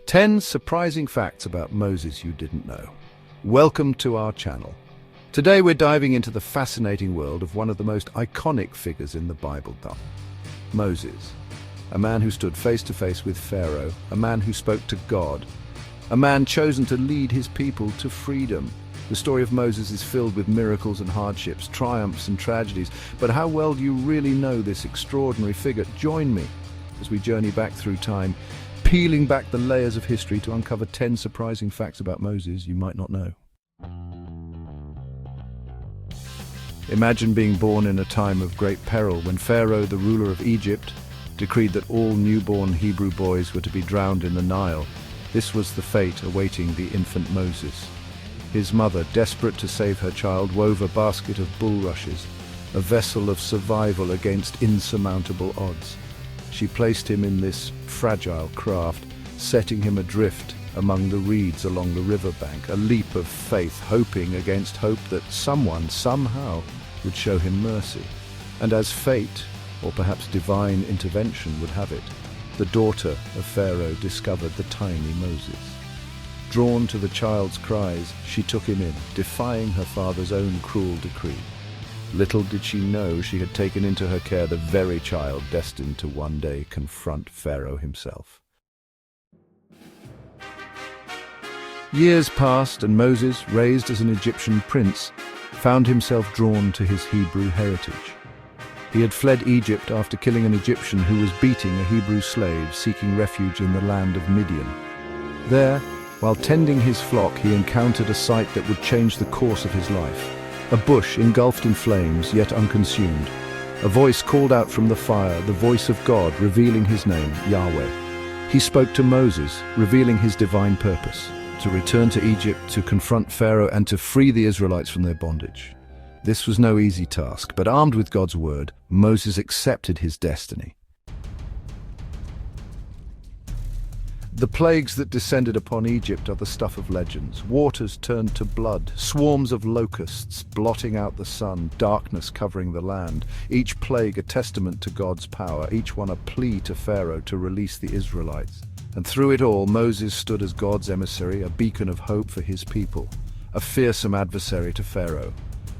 10 surprising facts about Moses you didn't know. Welcome to our channel. Today we're diving into the fascinating world of one of the most iconic figures in the Bible, Moses. A man who stood face to face with Pharaoh, a man who spoke to God, a man chosen to lead his people to freedom. The story of Moses is filled with miracles and hardships, triumphs and tragedies. But how well do you really know this extraordinary figure? Join me as we journey back through time, peeling back the layers of history to uncover 10 surprising facts about Moses you might not know. Imagine being born in a time of great peril when Pharaoh, the ruler of Egypt, decreed that all newborn Hebrew boys were to be drowned in the Nile. This was the fate awaiting the infant Moses. His mother, desperate to save her child, wove a basket of bulrushes, a vessel of survival against insurmountable odds. She placed him in this fragile craft, setting him adrift among the reeds along the riverbank, a leap of faith, hoping against hope that someone, somehow, would show him mercy. And as fate, or perhaps divine intervention would have it, the daughter of Pharaoh discovered the tiny Moses. Drawn to the child's cries, she took him in, defying her father's own cruel decree. Little did she know she had taken into her care the very child destined to one day confront Pharaoh himself. Years passed, and Moses, raised as an Egyptian prince, found himself drawn to his Hebrew heritage. He had fled Egypt after killing an Egyptian who was beating a Hebrew slave seeking refuge in the land of Midian. There, while tending his flock, he encountered a sight that would change the course of his life. A bush engulfed in flames, yet unconsumed. A voice called out from the fire, the voice of God, revealing his name, Yahweh. He spoke to Moses, revealing his divine purpose, to return to Egypt, to confront Pharaoh, and to free the Israelites from their bondage. This was no easy task, but armed with God's word, Moses accepted his destiny. The plagues that descended upon Egypt are the stuff of legends. Waters turned to blood, swarms of locusts blotting out the sun, darkness covering the land. Each plague a testament to God's power, each one a plea to Pharaoh to release the Israelites. And through it all, Moses stood as God's emissary, a beacon of hope for his people, a fearsome adversary to Pharaoh.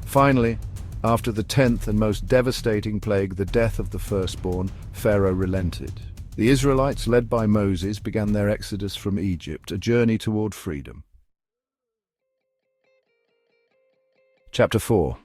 Finally, after the 10th and most devastating plague, the death of the firstborn, Pharaoh relented. The Israelites, led by Moses, began their exodus from Egypt, a journey toward freedom. Chapter 4.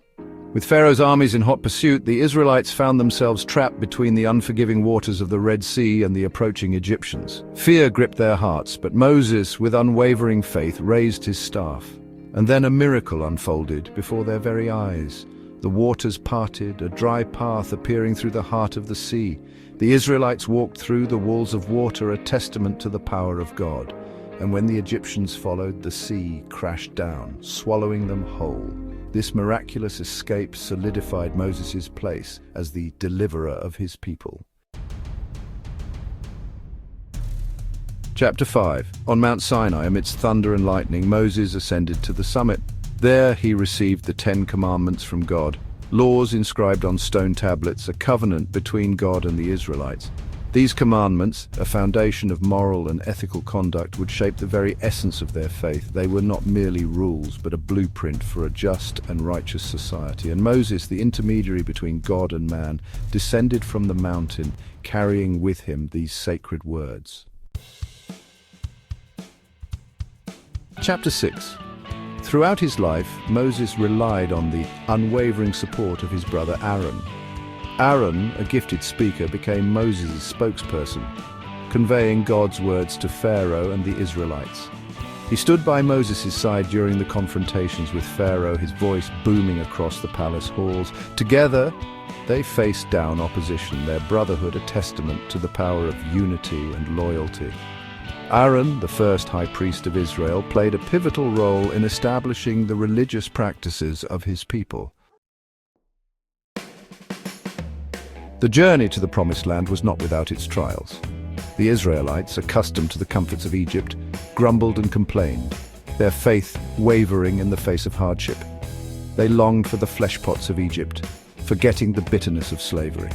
With Pharaoh's armies in hot pursuit, the Israelites found themselves trapped between the unforgiving waters of the Red Sea and the approaching Egyptians. Fear gripped their hearts, but Moses, with unwavering faith, raised his staff. And then a miracle unfolded before their very eyes. The waters parted, a dry path appearing through the heart of the sea. The Israelites walked through the walls of water, a testament to the power of God. And when the Egyptians followed, the sea crashed down, swallowing them whole. This miraculous escape solidified Moses' place as the deliverer of his people. Chapter 5. On Mount Sinai, amidst thunder and lightning, Moses ascended to the summit. There he received the 10 Commandments from God, laws inscribed on stone tablets, a covenant between God and the Israelites. These commandments, a foundation of moral and ethical conduct, would shape the very essence of their faith. They were not merely rules, but a blueprint for a just and righteous society. And Moses, the intermediary between God and man, descended from the mountain, carrying with him these sacred words. Chapter 6. Throughout his life, Moses relied on the unwavering support of his brother Aaron. Aaron, a gifted speaker, became Moses' spokesperson, conveying God's words to Pharaoh and the Israelites. He stood by Moses' side during the confrontations with Pharaoh, his voice booming across the palace halls. Together, they faced down opposition, their brotherhood a testament to the power of unity and loyalty. Aaron, the first high priest of Israel, played a pivotal role in establishing the religious practices of his people. The journey to the Promised Land was not without its trials. The Israelites, accustomed to the comforts of Egypt, grumbled and complained, their faith wavering in the face of hardship. They longed for the fleshpots of Egypt, forgetting the bitterness of slavery.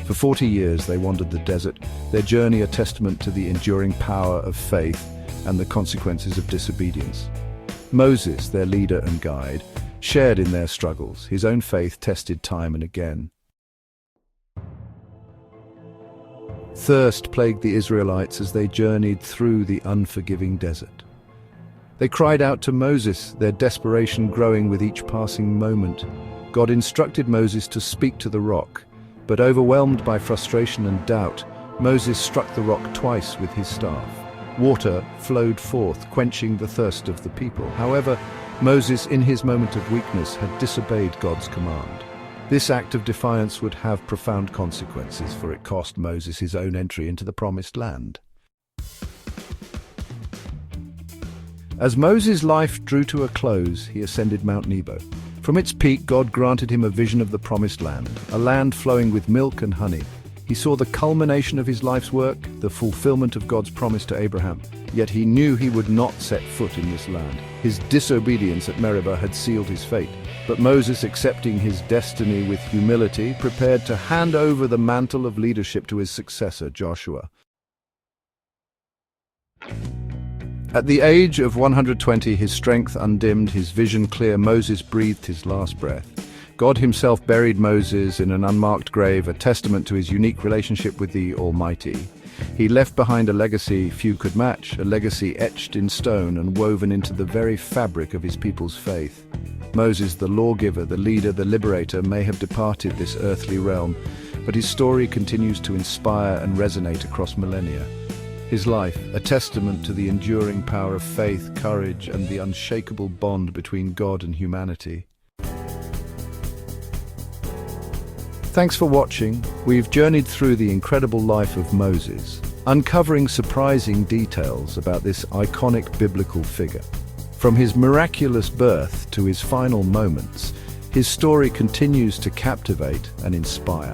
For 40 years they wandered the desert, their journey a testament to the enduring power of faith and the consequences of disobedience. Moses, their leader and guide, shared in their struggles, his own faith tested time and again. Thirst plagued the Israelites as they journeyed through the unforgiving desert. They cried out to Moses, their desperation growing with each passing moment. God instructed Moses to speak to the rock, but overwhelmed by frustration and doubt, Moses struck the rock twice with his staff. Water flowed forth, quenching the thirst of the people. However, Moses, in his moment of weakness, had disobeyed God's command. This act of defiance would have profound consequences, for it cost Moses his own entry into the Promised Land. As Moses' life drew to a close, he ascended Mount Nebo. From its peak, God granted him a vision of the Promised Land, a land flowing with milk and honey. He saw the culmination of his life's work, the fulfillment of God's promise to Abraham. Yet he knew he would not set foot in this land. His disobedience at Meribah had sealed his fate. But Moses, accepting his destiny with humility, prepared to hand over the mantle of leadership to his successor, Joshua. At the age of 120, his strength undimmed, his vision clear, Moses breathed his last breath. God himself buried Moses in an unmarked grave, a testament to his unique relationship with the Almighty. He left behind a legacy few could match, a legacy etched in stone and woven into the very fabric of his people's faith. Moses, the lawgiver, the leader, the liberator, may have departed this earthly realm, but his story continues to inspire and resonate across millennia. His life, a testament to the enduring power of faith, courage, and the unshakable bond between God and humanity. Thanks for watching. We've journeyed through the incredible life of Moses, uncovering surprising details about this iconic biblical figure. From his miraculous birth to his final moments, his story continues to captivate and inspire.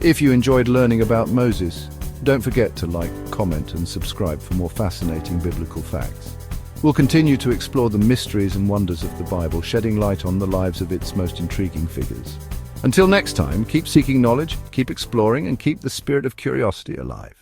If you enjoyed learning about Moses, don't forget to like, comment, and subscribe for more fascinating biblical facts. We'll continue to explore the mysteries and wonders of the Bible, shedding light on the lives of its most intriguing figures. Until next time, keep seeking knowledge, keep exploring, and keep the spirit of curiosity alive.